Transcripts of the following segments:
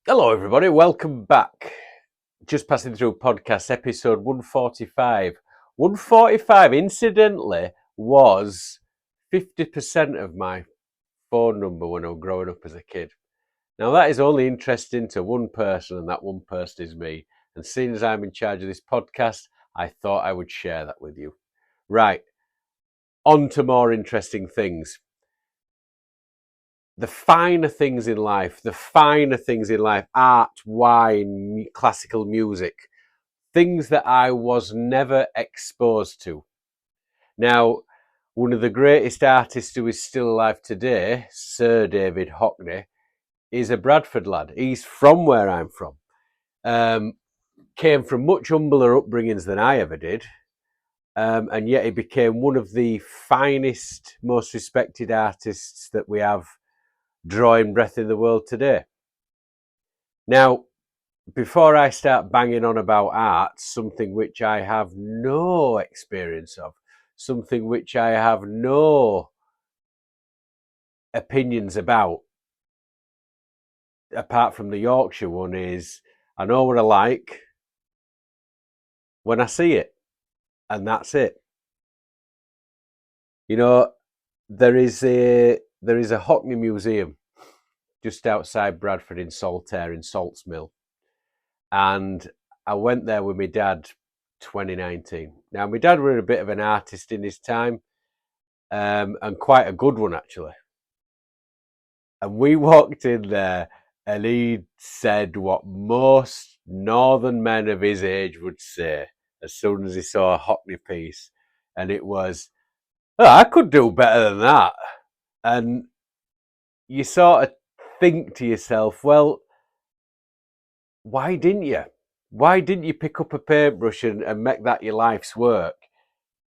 Hello, everybody. Welcome back. Just passing through podcast episode 145. 145, incidentally, was 50% of my phone number when I was growing up as a kid. Now, that is only interesting to one person, and that one person is me. And seeing as I'm in charge of this podcast, I thought I would share that with you. Right, on to more interesting things. The finer things in life, art, wine, classical music, things that I was never exposed to. Now, one of the greatest artists who is still alive today, Sir David Hockney, is a Bradford lad. He's from where I'm from. Came from much humbler upbringings than I ever did. And yet he became one of the finest, most respected artists that we have drawing breath in the world today. Now, before I start banging on about art, something which I have no experience of, something which I have no opinions about, apart from the Yorkshire one, is I know what I like when I see it, and that's it. You know, there is a Hockney Museum just outside Bradford in Saltaire in Salts Mill, and I went there with my dad 2019. Now, my dad was a bit of an artist in his time, and quite a good one, actually. And we walked in there, and he said what most northern men of his age would say as soon as he saw a Hockney piece. And it was, oh, I could do better than that. And you sort of think to yourself, well, why didn't you? Why didn't you pick up a paintbrush and make that your life's work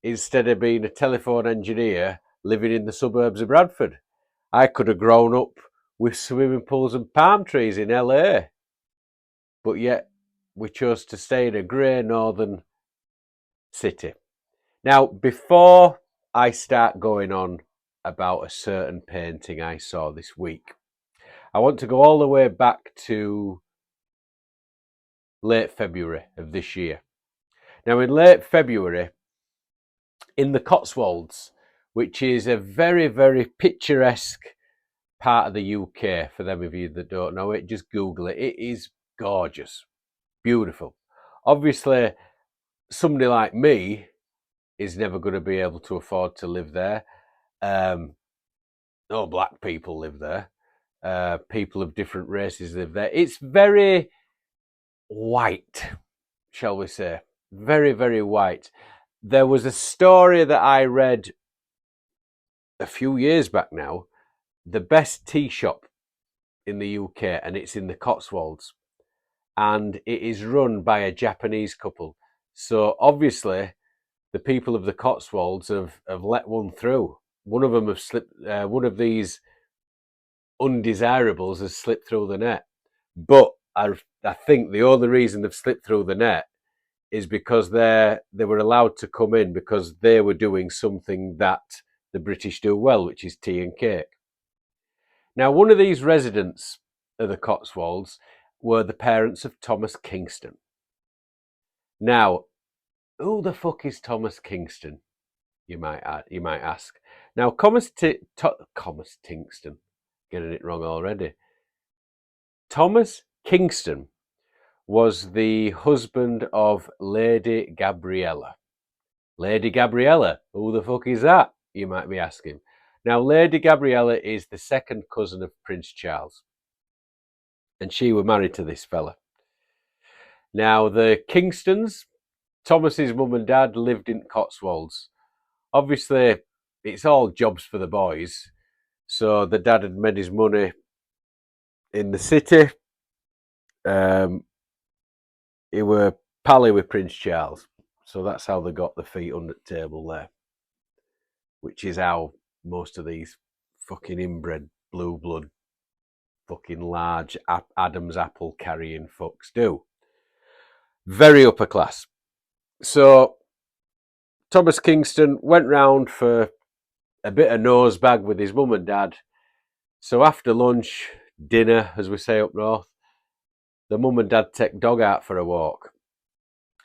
instead of being a telephone engineer living in the suburbs of Bradford? I could have grown up with swimming pools and palm trees in LA, but yet we chose to stay in a grey northern city. Now, before I start going on about a certain painting I saw this week, I want to go all the way back to late February of this year. Now, in late February, in the Cotswolds, which is a very, very picturesque part of the UK, for them of you that don't know it, just Google it. It is gorgeous, beautiful. Obviously, somebody like me is never going to be able to afford to live there. No black people live there. People of different races live there. It's very white, shall we say. Very, very white. There was a story that I read a few years back now, the best tea shop in the UK, and it's in the Cotswolds. And it is run by a Japanese couple. So obviously, the people of the Cotswolds have let one through. One of them have slipped. One of these undesirables has slipped through the net. But I think the only reason they've slipped through the net is because they were allowed to come in because they were doing something that the British do well, which is tea and cake. Now, one of these residents of the Cotswolds were the parents of Thomas Kingston. Now, who the fuck is Thomas Kingston? You might ask. Now, Thomas Kingston, getting it wrong already. Thomas Kingston was the husband of Lady Gabriella. Lady Gabriella, who the fuck is that? You might be asking. Now, Lady Gabriella is the second cousin of Prince Charles, and she were married to this fella. Now, the Kingstons, Thomas's mum and dad, lived in Cotswolds. Obviously, it's all jobs for the boys. So the dad had made his money in the city. He were pally with Prince Charles. So that's how they got the feet under the table there. Which is how most of these fucking inbred, blue blood, fucking large Adam's apple carrying fucks do. Very upper class. So Thomas Kingston went round for a bit of nosebag with his mum and dad. So after lunch, dinner, as we say up north, the mum and dad take dog out for a walk,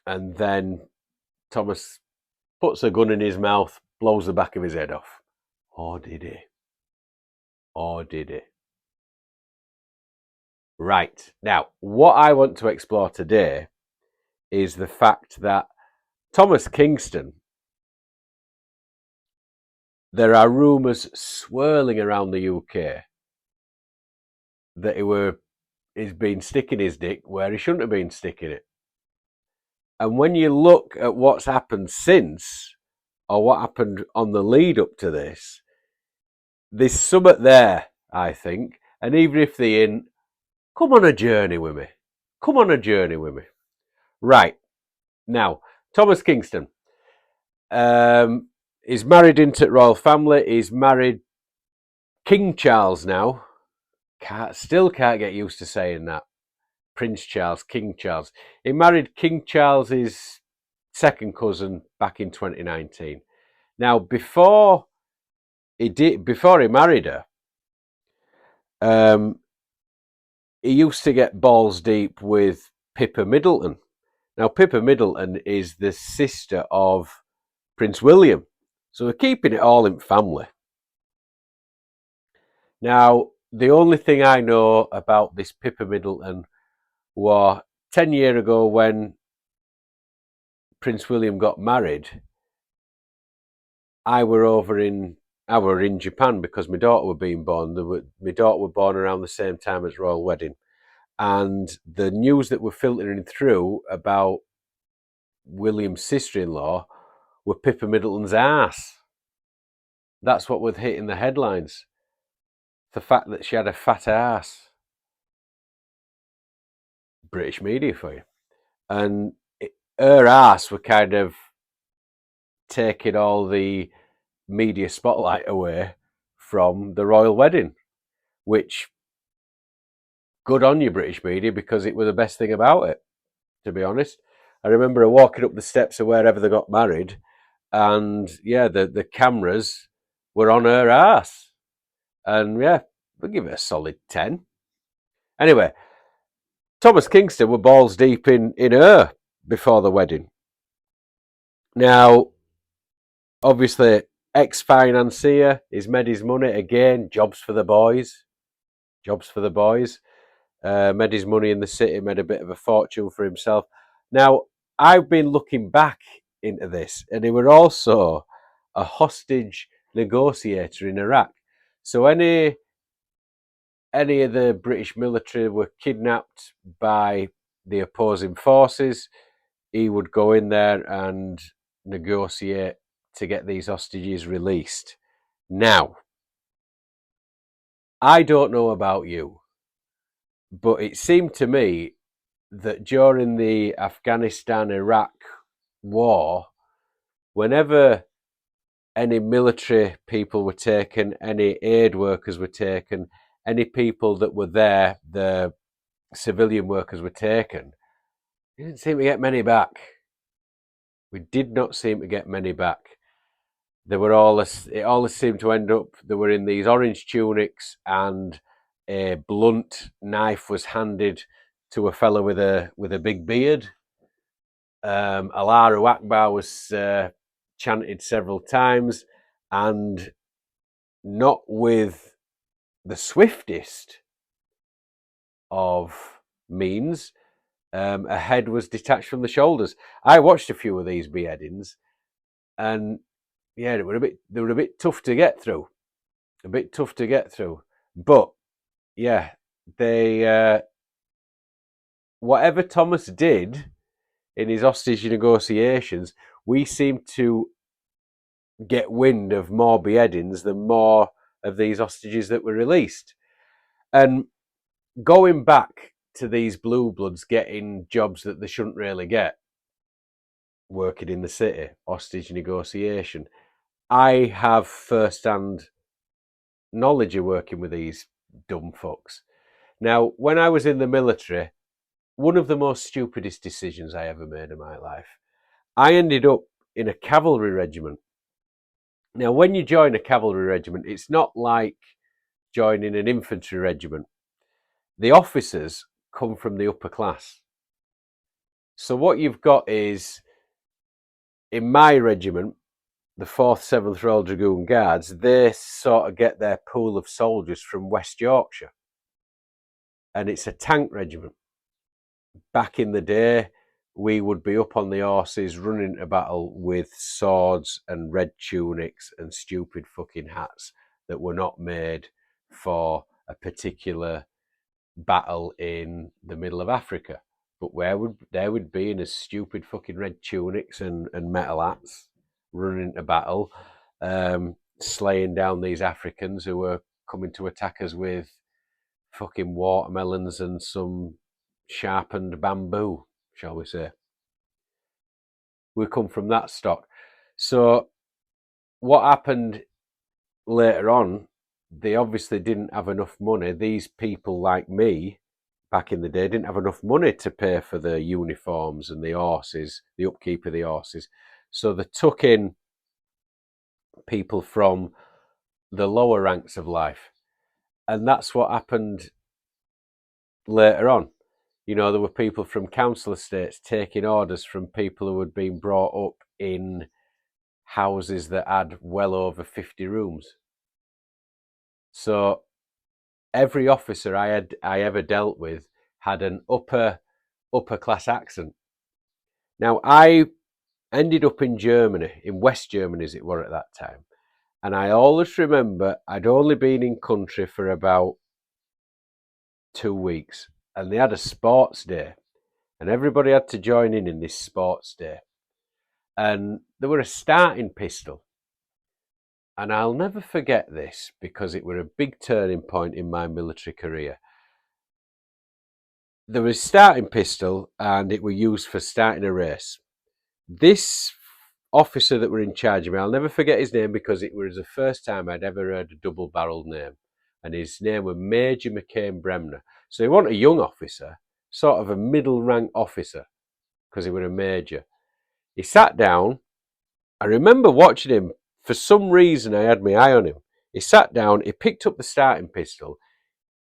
and then Thomas puts a gun in his mouth, blows the back of his head off. Or did he? Or did he? Right. Now, what I want to explore today is the fact that Thomas Kingston, there are rumours swirling around the UK that he's been sticking his dick where he shouldn't have been sticking it. And when you look at what's happened since, or what happened on the lead up to this, there's something there, I think. And even if they ain't, come on a journey with me. Come on a journey with me. Right. Now, Thomas Kingston. He's married into the royal family. He's married King Charles now. Still can't get used to saying that. Prince Charles, King Charles. He married King Charles's second cousin back in 2019. Now, before he married her, he used to get balls deep with Pippa Middleton. Now, Pippa Middleton is the sister of Prince William. So they're keeping it all in family. Now, the only thing I know about this Pippa Middleton was 10 years ago when Prince William got married, I were in Japan because my daughter was being born. My daughter was born around the same time as royal wedding. And the news that were filtering through about William's sister-in-law were Pippa Middleton's ass. That's what was hitting the headlines. The fact that she had a fat ass. British media for you. And her ass were kind of taking all the media spotlight away from the royal wedding, which, good on you, British media, because it was the best thing about it, to be honest. I remember her walking up the steps of wherever they got married, and yeah, the cameras were on her ass. And yeah, we'll give it a solid 10. Anyway, Thomas Kingston were balls deep in her before the wedding. Now, obviously, ex-financier, he's made his money again, jobs for the boys. Made his money in the city, made a bit of a fortune for himself. Now, I've been looking back into this, and he were also a hostage negotiator in Iraq. So any of the British military were kidnapped by the opposing forces, he would go in there and negotiate to get these hostages released. Now, I don't know about you, but it seemed to me that during the Afghanistan-Iraq war, whenever any military people were taken, any aid workers were taken, any people that were there, the civilian workers were taken, we didn't seem to get many back. We did not seem to get many back. They were it all seemed to end up, they were in these orange tunics, and a blunt knife was handed to a fellow with a big beard. Allahu Akbar was chanted several times, and not with the swiftest of means, a head was detached from the shoulders. I watched a few of these beheadings, and yeah, they were a bit tough to get through. But yeah, they whatever Thomas did in his hostage negotiations, we seem to get wind of more beheadings than more of these hostages that were released. And going back to these blue bloods getting jobs that they shouldn't really get, working in the city, hostage negotiation, I have first-hand knowledge of working with these dumb fucks. Now, when I was in the military, one of the most stupidest decisions I ever made in my life, I ended up in a cavalry regiment. Now, when you join a cavalry regiment, it's not like joining an infantry regiment. The officers come from the upper class. So what you've got is, in my regiment, the 4th, 7th Royal Dragoon Guards, they sort of get their pool of soldiers from West Yorkshire. And it's a tank regiment. Back in the day, we would be up on the horses running to battle with swords and red tunics and stupid fucking hats that were not made for a particular battle in the middle of Africa. But there would be in his stupid fucking red tunics and metal hats running to battle, slaying down these Africans who were coming to attack us with fucking watermelons and some sharpened bamboo, shall we say. We come from that stock. So what happened later on, they obviously didn't have enough money. These people like me back in the day didn't have enough money to pay for the uniforms and the horses, the upkeep of the horses. So they took in people from the lower ranks of life. And that's what happened later on. You know, there were people from council estates taking orders from people who had been brought up in houses that had well over 50 rooms. So every officer I ever dealt with had an upper class accent. Now, I ended up in Germany, in West Germany as it were at that time. And I always remember I'd only been in country for about 2 weeks. And they had a sports day. And everybody had to join in this sports day. And there were a starting pistol. And I'll never forget this because it were a big turning point in my military career. There was a starting pistol and it were used for starting a race. This officer that were in charge of me, I'll never forget his name because it was the first time I'd ever heard a double-barreled name. And his name was Major McCain Bremner. So he wasn't a young officer, sort of a middle-rank officer because he was a major. He sat down. I remember watching him. For some reason, I had my eye on him. He sat down, he picked up the starting pistol,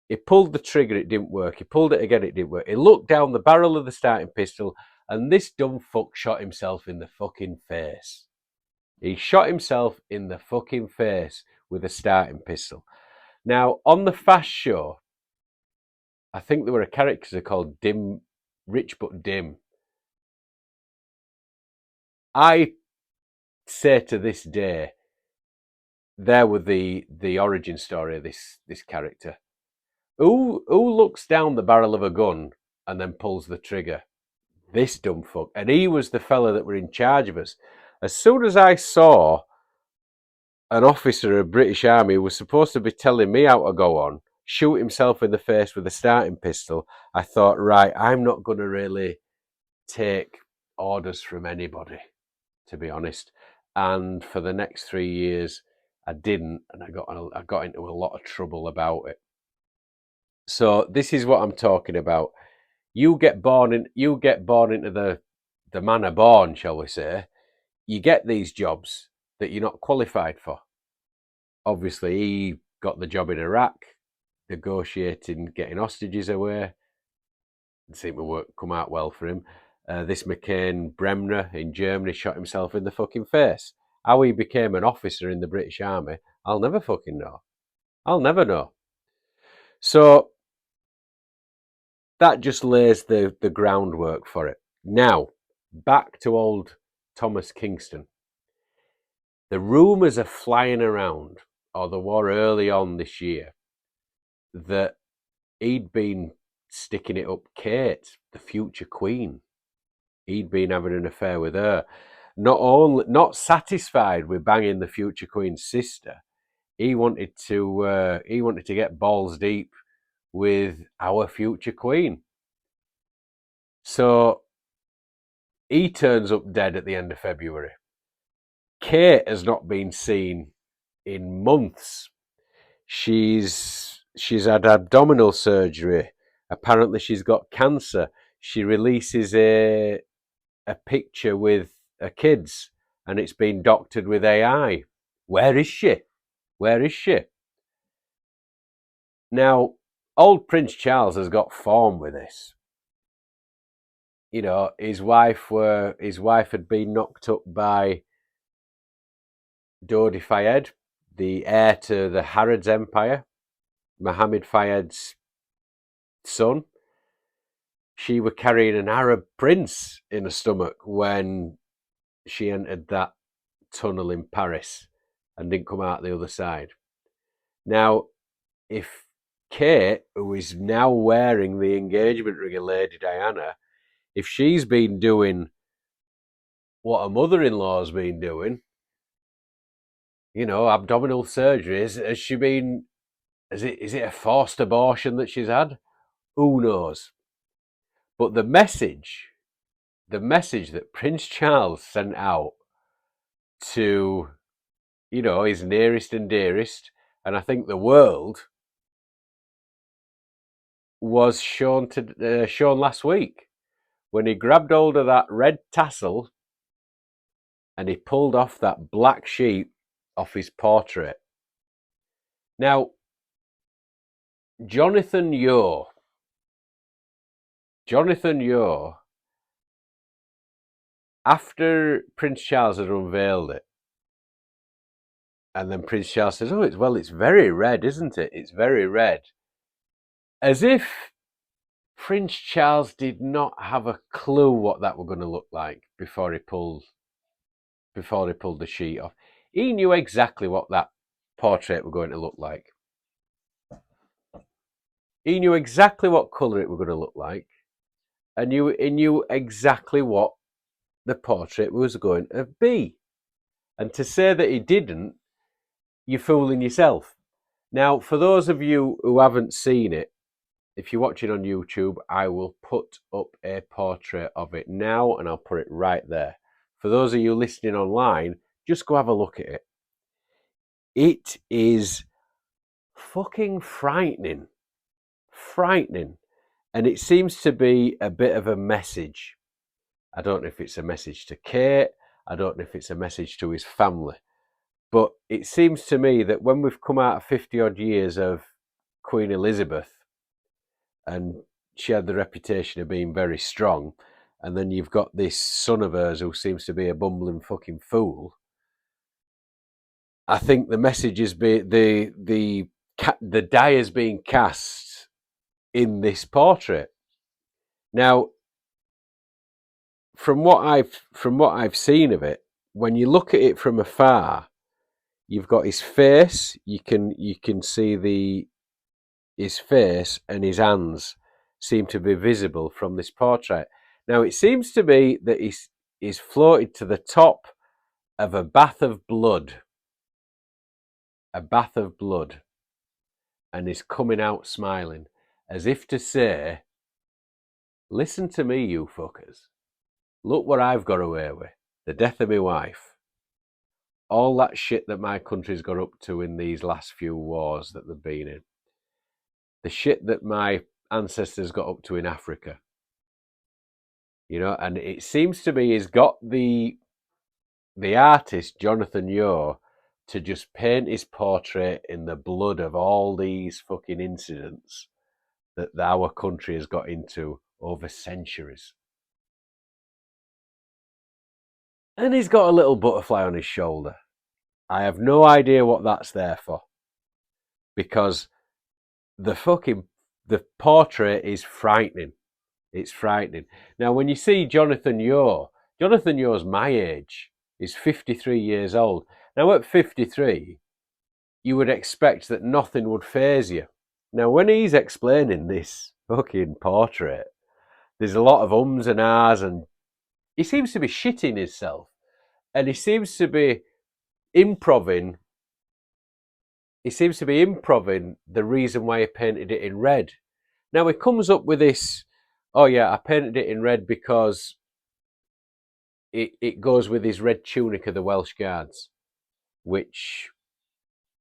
he pulled the trigger, it didn't work. He pulled it again, it didn't work. He looked down the barrel of the starting pistol, and this dumb fuck shot himself in the fucking face. He shot himself in the fucking face with a starting pistol. Now, on the Fast Show, I think there were a character called Dim, Rich but Dim. I say to this day, there were the origin story of this character. Who looks down the barrel of a gun and then pulls the trigger? This dumb fuck. And he was the fella that were in charge of us. As soon as I saw an officer of British Army who was supposed to be telling me how to go on, shoot himself in the face with a starting pistol, I thought, right, I'm not going to really take orders from anybody, to be honest. And for the next 3 years, I didn't, and I got into a lot of trouble about it. So this is what I'm talking about. You get born into the manner born, shall we say. You get these jobs that you're not qualified for. Obviously, he got the job in Iraq, negotiating, getting hostages away. It seemed to come out well for him. This McCain Bremner in Germany shot himself in the fucking face. How he became an officer in the British Army, I'll never fucking know. I'll never know. So that just lays the groundwork for it. Now, back to old Thomas Kingston. The rumours are flying around, or there were early on this year, that he'd been sticking it up Kate, the future queen. He'd been having an affair with her. Not satisfied with banging the future queen's sister, he wanted to get balls deep with our future queen. So he turns up dead at the end of February. Kate has not been seen in months. She's had abdominal surgery. Apparently she's got cancer. She releases a picture with her kids and it's been doctored with AI. Where is she? Where is she? Now, old Prince Charles has got form with this. You know, his wife had been knocked up by Dodi Fayed, the heir to the Harrods Empire, Mohammed Fayed's son. She were carrying an Arab prince in her stomach when she entered that tunnel in Paris and didn't come out the other side. Now, if Kate, who is now wearing the engagement ring of Lady Diana, if she's been doing what her mother-in-law's been doing, you know, abdominal surgeries, has she been? Is it a forced abortion that she's had? Who knows? But the message that Prince Charles sent out to, you know, his nearest and dearest, and I think the world, was shown last week when he grabbed hold of that red tassel and he pulled off that black sheet off his portrait. Now, Jonathan Yeo, after Prince Charles had unveiled it, and then Prince Charles says, "Oh, it's very red, isn't it? It's very red," as if Prince Charles did not have a clue what that were going to look like before he pulled the sheet off. He knew exactly what that portrait were going to look like. He knew exactly what colour it were going to look like, and he knew exactly what the portrait was going to be. And to say that he didn't, you're fooling yourself. Now, for those of you who haven't seen it, if you're watching on YouTube, I will put up a portrait of it now, and I'll put it right there. For those of you listening online, just go have a look at it. It is fucking frightening. And it seems to be a bit of a message. I don't know if it's a message to Kate. I don't know if it's a message to his family. But it seems to me that when we've come out of 50 odd years of Queen Elizabeth, and she had the reputation of being very strong, and then you've got this son of hers who seems to be a bumbling fucking fool, I think the message is the die is being cast in this portrait. Now, from what I've seen of it, when you look at it from afar, you've got his face. You can see his face, and his hands seem to be visible from this portrait. Now, it seems to be that he's floated to the top of a bath of blood, and is coming out smiling, as if to say, "Listen to me, you fuckers. Look what I've got away with. The death of my wife. All that shit that my country's got up to in these last few wars that they've been in. The shit that my ancestors got up to in Africa. You know, and it seems to me he's got the artist, Jonathan Yeo, to just paint his portrait in the blood of all these fucking incidents that our country has got into over centuries. And he's got a little butterfly on his shoulder. I have no idea what that's there for. Because the portrait is frightening. It's frightening. Now, when you see Jonathan Yeo's my age. He's 53 years old. Now, at 53, you would expect that nothing would faze you. Now, when he's explaining this fucking portrait, there's a lot of ums and ahs, and he seems to be shitting himself. And he seems to be improving the reason why he painted it in red. Now, he comes up with this, "Oh yeah, I painted it in red because it goes with his red tunic of the Welsh Guards," which,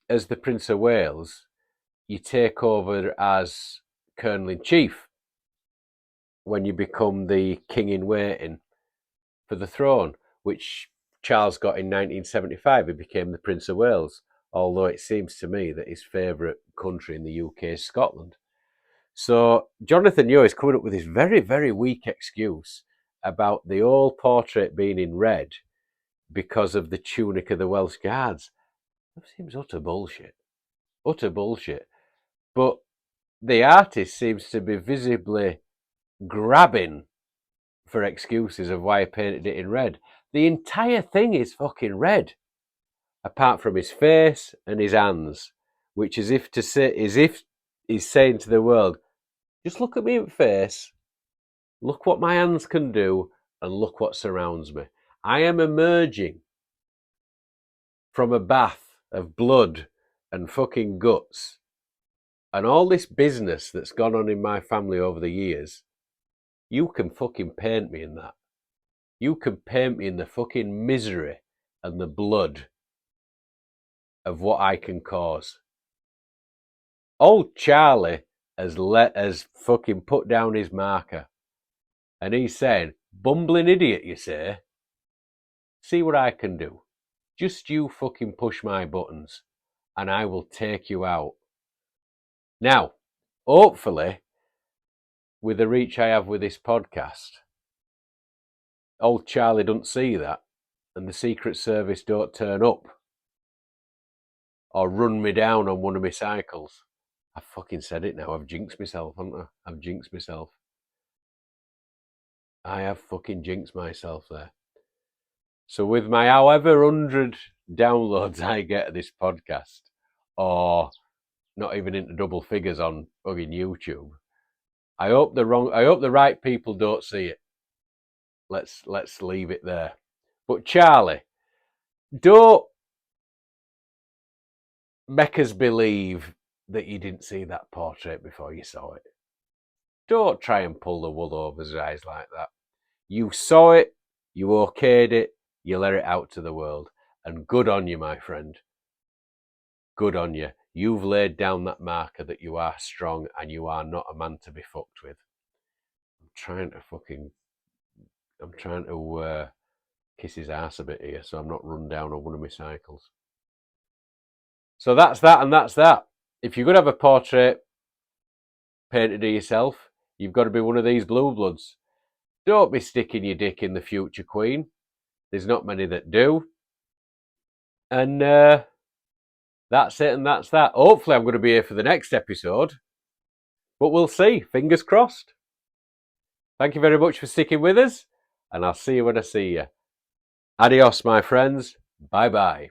as the Prince of Wales, you take over as Colonel-in-Chief when you become the King-in-Waiting for the throne, which Charles got in 1975. He became the Prince of Wales, although it seems to me that his favourite country in the UK is Scotland. So Jonathan Yeo is coming up with this very, very weak excuse about the old portrait being in red because of the tunic of the Welsh Guards. That seems utter bullshit. Utter bullshit. But the artist seems to be visibly grabbing for excuses of why he painted it in red. The entire thing is fucking red, apart from his face and his hands, which is as if he's saying to the world, just look at me in the face, look what my hands can do, and look what surrounds me. I am emerging from a bath of blood and fucking guts and all this business that's gone on in my family over the years. You can fucking paint me in that. You can paint me in the fucking misery and the blood of what I can cause. Old Charlie has fucking put down his marker. And he's saying, bumbling idiot, you say? See what I can do. Just you fucking push my buttons and I will take you out. Now, hopefully, with the reach I have with this podcast, old Charlie doesn't see that and the Secret Service don't turn up or run me down on one of my cycles. I've fucking said it now. I've jinxed myself, haven't I? I've jinxed myself. I have fucking jinxed myself there. So with my however 100 downloads I get of this podcast, or not even into double figures on fucking YouTube, I hope the right people don't see it. Let's leave it there. But Charlie, don't make us believe that you didn't see that portrait before you saw it. Don't try and pull the wool over his eyes like that. You saw it, you okayed it, you let it out to the world. And good on you, my friend. Good on you. You've laid down that marker that you are strong and you are not a man to be fucked with. I'm trying to kiss his ass a bit here so I'm not run down on one of my cycles. So that's that and that's that. If you're going to have a portrait painted of yourself, you've got to be one of these blue bloods. Don't be sticking your dick in the future queen. There's not many that do. And that's it and that's that. Hopefully I'm going to be here for the next episode. But we'll see. Fingers crossed. Thank you very much for sticking with us. And I'll see you when I see you. Adios, my friends. Bye-bye.